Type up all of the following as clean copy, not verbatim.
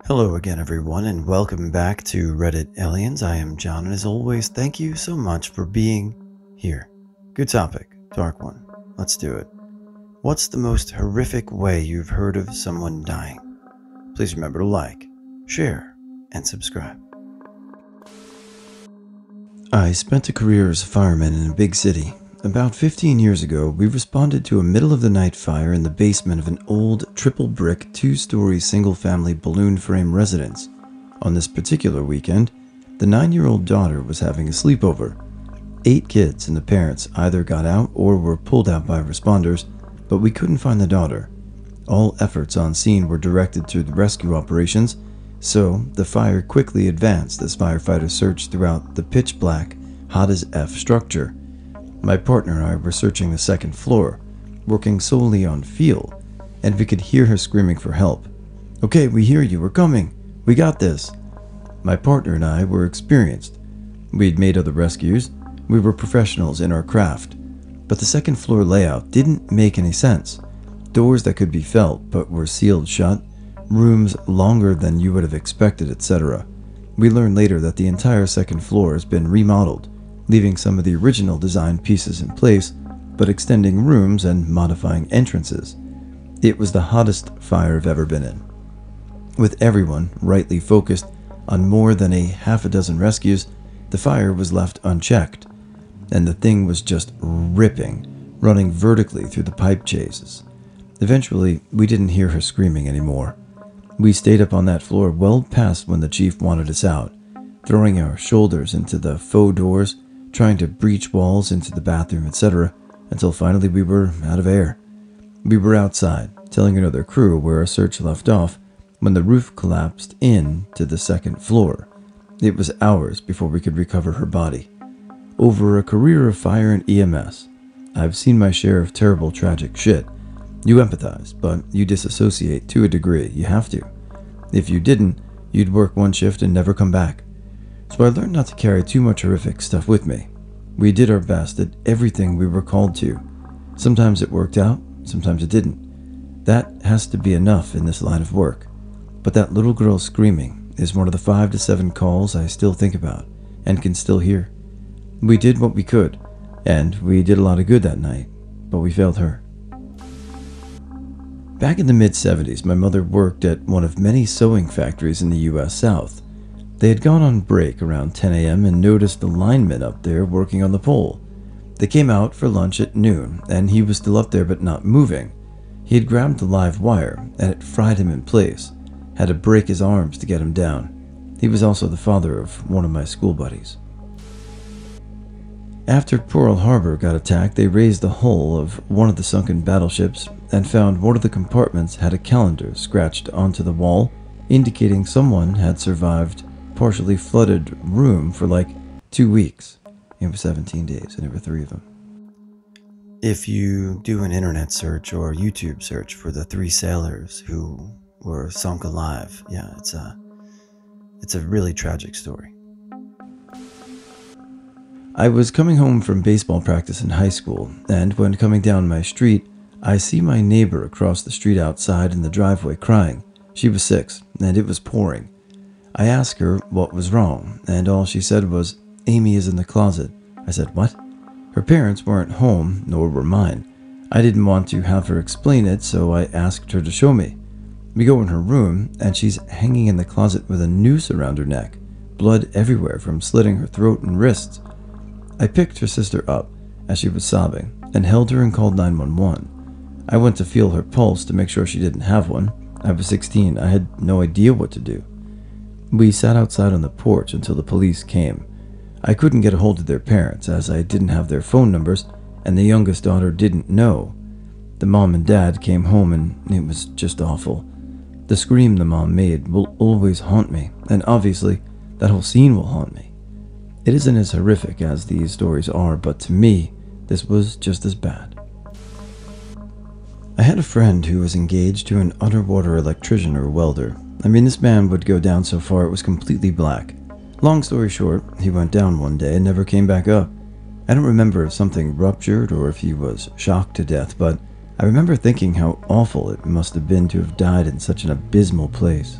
Hello again, everyone, and welcome back to Reddit Aliens. I am John, and as always, thank you so much for being here. Good topic, dark one. Let's do it. What's the most horrific way you've heard of someone dying? Please remember to like, share, and subscribe. I spent a career as a fireman in a big city. About 15 years ago, we responded to a middle-of-the-night fire in the basement of an old triple-brick, two-story single-family balloon frame residence. On this particular weekend, the 9-year-old daughter was having a sleepover. 8 kids and the parents either got out or were pulled out by responders, but we couldn't find the daughter. All efforts on scene were directed to the rescue operations, so the fire quickly advanced as firefighters searched throughout the pitch-black, hot-as-F structure. My partner and I were searching the second floor, working solely on feel, and we could hear her screaming for help. "Okay, we hear you, we're coming, we got this." My partner and I were experienced. We'd made other rescues, we were professionals in our craft, but the second floor layout didn't make any sense. Doors that could be felt but were sealed shut, rooms longer than you would have expected, etc. We learned later that the entire second floor has been remodeled, leaving some of the original design pieces in place, but extending rooms and modifying entrances. It was the hottest fire I've ever been in. With everyone rightly focused on more than a half a dozen rescues, the fire was left unchecked, and the thing was just ripping, running vertically through the pipe chases. Eventually, we didn't hear her screaming anymore. We stayed up on that floor well past when the chief wanted us out, throwing our shoulders into the faux doors, trying to breach walls into the bathroom, etc., until finally we were out of air. We were outside, telling another crew where our search left off, when the roof collapsed in to the second floor. It was hours before we could recover her body. Over a career of fire and EMS, I've seen my share of terrible, tragic shit. You empathize, but you disassociate to a degree. You have to. If you didn't, you'd work one shift and never come back. So I learned not to carry too much horrific stuff with me. We did our best at everything we were called to. Sometimes it worked out, sometimes it didn't. That has to be enough in this line of work. But that little girl screaming is one of the 5 to 7 calls I still think about and can still hear. We did what we could, and we did a lot of good that night, but we failed her. Back in the mid-70s, my mother worked at one of many sewing factories in the U.S. South. They had gone on break around 10 a.m. and noticed the lineman up there working on the pole. They came out for lunch at noon, and he was still up there but not moving. He had grabbed the live wire, and it fried him in place. Had to break his arms to get him down. He was also the father of one of my school buddies. After Pearl Harbor got attacked, they raised the hull of one of the sunken battleships and found one of the compartments had a calendar scratched onto the wall, indicating someone had survived partially flooded room for like 2 weeks. It was 17 days, and there were 3 of them. If you do an internet search or YouTube search for the 3 sailors who were sunk alive, yeah, it's a really tragic story. I was coming home from baseball practice in high school, and when coming down my street, I see my neighbor across the street outside in the driveway crying. She was 6, and it was pouring. I asked her what was wrong, and all she said was, "Amy is in the closet." I said, "What?" Her parents weren't home, nor were mine. I didn't want to have her explain it, so I asked her to show me. We go in her room, and she's hanging in the closet with a noose around her neck, blood everywhere from slitting her throat and wrists. I picked her sister up as she was sobbing and held her and called 911. I went to feel her pulse to make sure she didn't have one. I was 16. I had no idea what to do. We sat outside on the porch until the police came. I couldn't get a hold of their parents as I didn't have their phone numbers, and the youngest daughter didn't know. The mom and dad came home, and it was just awful. The scream the mom made will always haunt me, and obviously that whole scene will haunt me. It isn't as horrific as these stories are, but to me, this was just as bad. I had a friend who was engaged to an underwater electrician or welder. I mean, this man would go down so far it was completely black. Long story short, he went down one day and never came back up. I don't remember if something ruptured or if he was shocked to death, but I remember thinking how awful it must have been to have died in such an abysmal place.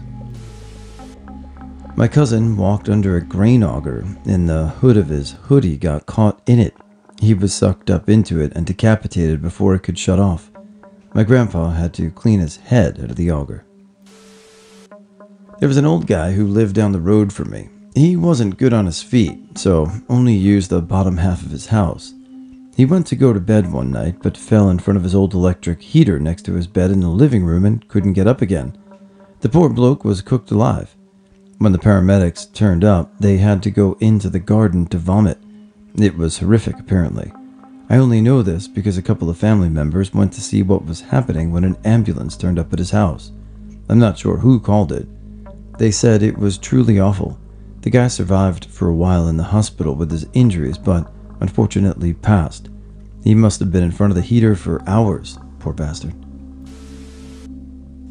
My cousin walked under a grain auger, and the hood of his hoodie got caught in it. He was sucked up into it and decapitated before it could shut off. My grandpa had to clean his head out of the auger. There was an old guy who lived down the road from me. He wasn't good on his feet, so only used the bottom half of his house. He went to go to bed one night, but fell in front of his old electric heater next to his bed in the living room and couldn't get up again. The poor bloke was cooked alive. When the paramedics turned up, they had to go into the garden to vomit. It was horrific, apparently. I only know this because a couple of family members went to see what was happening when an ambulance turned up at his house. I'm not sure who called it. They said it was truly awful. The guy survived for a while in the hospital with his injuries, but unfortunately passed. He must have been in front of the heater for hours, poor bastard.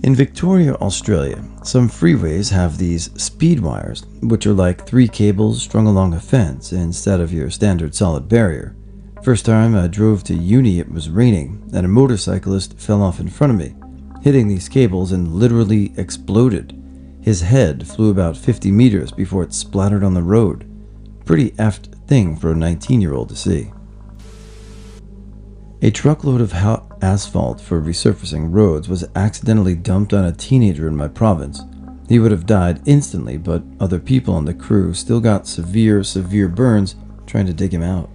In Victoria, Australia, some freeways have these speed wires, which are like 3 cables strung along a fence instead of your standard solid barrier. First time I drove to uni, it was raining, and a motorcyclist fell off in front of me, hitting these cables and literally exploded. His head flew about 50 meters before it splattered on the road. Pretty effed thing for a 19-year-old to see. A truckload of asphalt for resurfacing roads was accidentally dumped on a teenager in my province. He would have died instantly, but other people on the crew still got severe burns trying to dig him out.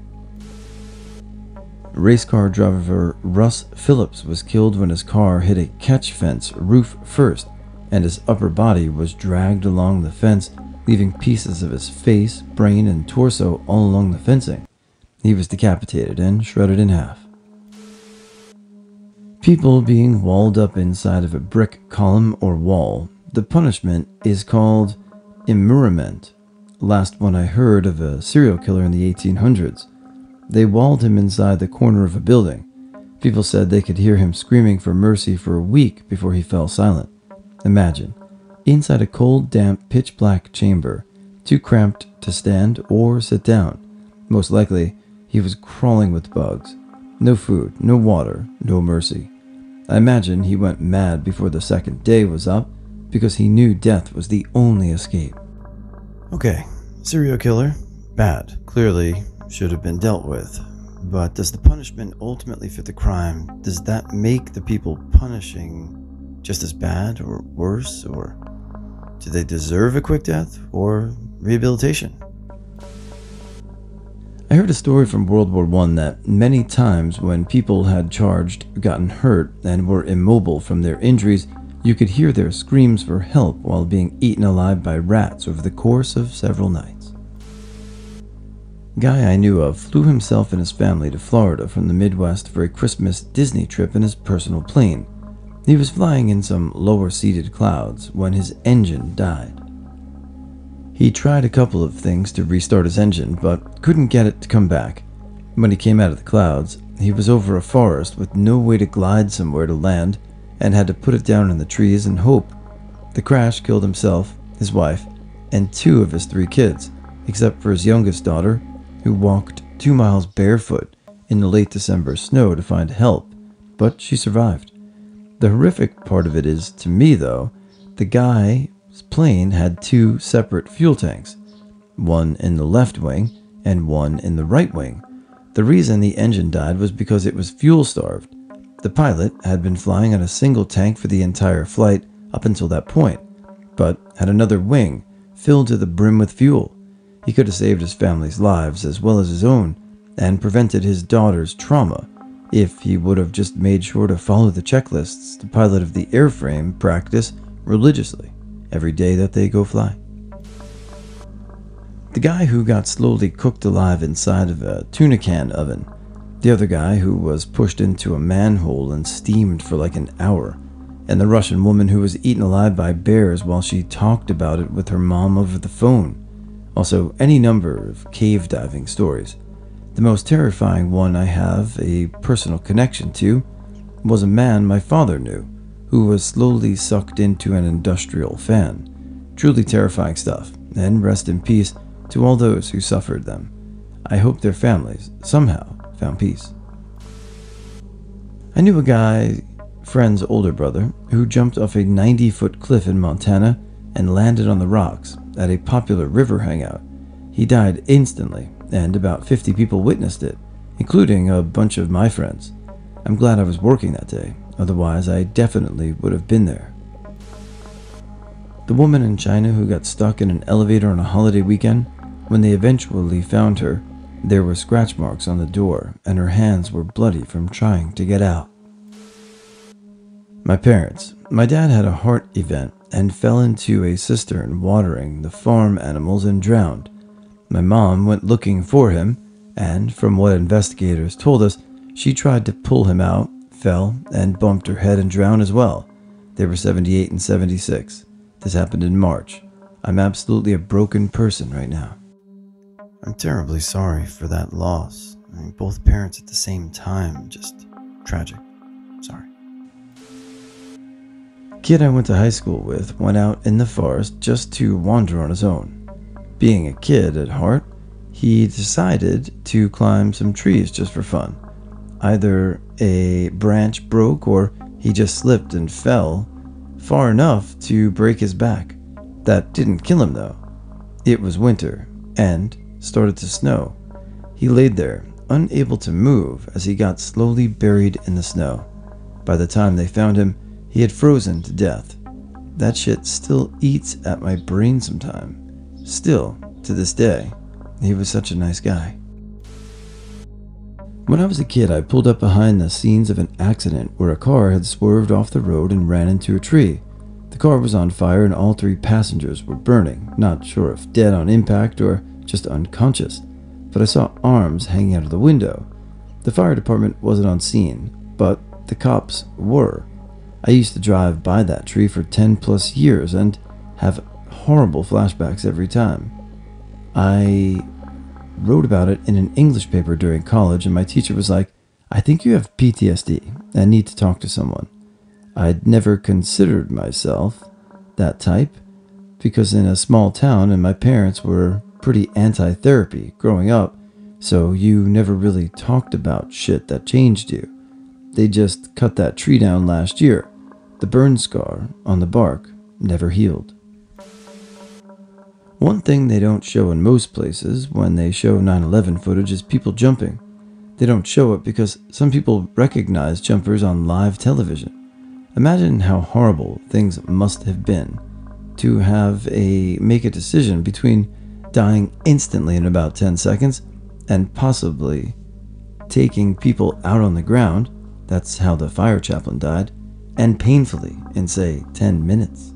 Race car driver Russ Phillips was killed when his car hit a catch fence roof first, and his upper body was dragged along the fence, leaving pieces of his face, brain, and torso all along the fencing. He was decapitated and shredded in half. People being walled up inside of a brick column or wall. The punishment is called immurement. Last one I heard of a serial killer in the 1800s. They walled him inside the corner of a building. People said they could hear him screaming for mercy for a week before he fell silent. Imagine, inside a cold, damp, pitch-black chamber, too cramped to stand or sit down. Most likely, he was crawling with bugs. No food, no water, no mercy. I imagine he went mad before the second day was up because he knew death was the only escape. Okay, serial killer, bad, clearly should have been dealt with. But does the punishment ultimately fit the crime? Does that make the people punishing just as bad or worse? Or do they deserve a quick death or rehabilitation? I heard a story from World War I that many times when people had charged, gotten hurt, and were immobile from their injuries, you could hear their screams for help while being eaten alive by rats over the course of several nights. A guy I knew of flew himself and his family to Florida from the Midwest for a Christmas Disney trip in his personal plane. He was flying in some lower-seated clouds when his engine died. He tried a couple of things to restart his engine, but couldn't get it to come back. When he came out of the clouds, he was over a forest with no way to glide somewhere to land and had to put it down in the trees and hope. The crash killed himself, his wife, and 2 of his 3 kids, except for his youngest daughter, who walked 2 miles barefoot in the late December snow to find help, but she survived. The horrific part of it is, to me though, the guy's plane had 2 separate fuel tanks, one in the left wing and one in the right wing. The reason the engine died was because it was fuel-starved. The pilot had been flying on a single tank for the entire flight up until that point, but had another wing filled to the brim with fuel. He could have saved his family's lives as well as his own, and prevented his daughter's trauma if he would have just made sure to follow the checklists the pilot of the airframe practice religiously every day that they go fly. The guy who got slowly cooked alive inside of a tuna can oven. The other guy who was pushed into a manhole and steamed for like an hour. And the Russian woman who was eaten alive by bears while she talked about it with her mom over the phone. Also, any number of cave diving stories. The most terrifying one I have a personal connection to was a man my father knew, who was slowly sucked into an industrial fan. Truly terrifying stuff, and rest in peace to all those who suffered them. I hope their families somehow found peace. I knew a guy, friend's older brother, who jumped off a 90-foot cliff in Montana and landed on the rocks, at a popular river hangout. He died instantly, and about 50 people witnessed it, including a bunch of my friends. I'm glad I was working that day, otherwise I definitely would have been there. The woman in China who got stuck in an elevator on a holiday weekend, when they eventually found her, there were scratch marks on the door and her hands were bloody from trying to get out. My parents. My dad had a heart event and fell into a cistern watering the farm animals and drowned. My mom went looking for him, and from what investigators told us, she tried to pull him out, fell, and bumped her head and drowned as well. They were 78 and 76. This happened in March. I'm absolutely a broken person right now. I'm terribly sorry for that loss. Both parents at the same time, just tragic. Sorry. Kid I went to high school with went out in the forest just to wander on his own. Being a kid at heart, he decided to climb some trees just for fun. Either a branch broke or he just slipped and fell far enough to break his back. That didn't kill him though. It was winter and started to snow. He laid there, unable to move as he got slowly buried in the snow. By the time they found him, he had frozen to death. That shit still eats at my brain sometime. Still, to this day, he was such a nice guy. When I was a kid, I pulled up behind the scenes of an accident where a car had swerved off the road and ran into a tree. The car was on fire and all 3 passengers were burning, not sure if dead on impact or just unconscious, but I saw arms hanging out of the window. The fire department wasn't on scene, but the cops were. I used to drive by that tree for 10 plus years and have horrible flashbacks every time. I wrote about it in an English paper during college and my teacher was like, "I think you have PTSD and need to talk to someone." I'd never considered myself that type because in a small town and my parents were pretty anti-therapy growing up, so you never really talked about shit that changed you. They just cut that tree down last year. The burn scar on the bark never healed. One thing they don't show in most places when they show 9/11 footage is people jumping. They don't show it because some people recognize jumpers on live television. Imagine how horrible things must have been to make a decision between dying instantly in about 10 seconds and possibly taking people out on the ground, that's how the fire chaplain died, and painfully in say 10 minutes.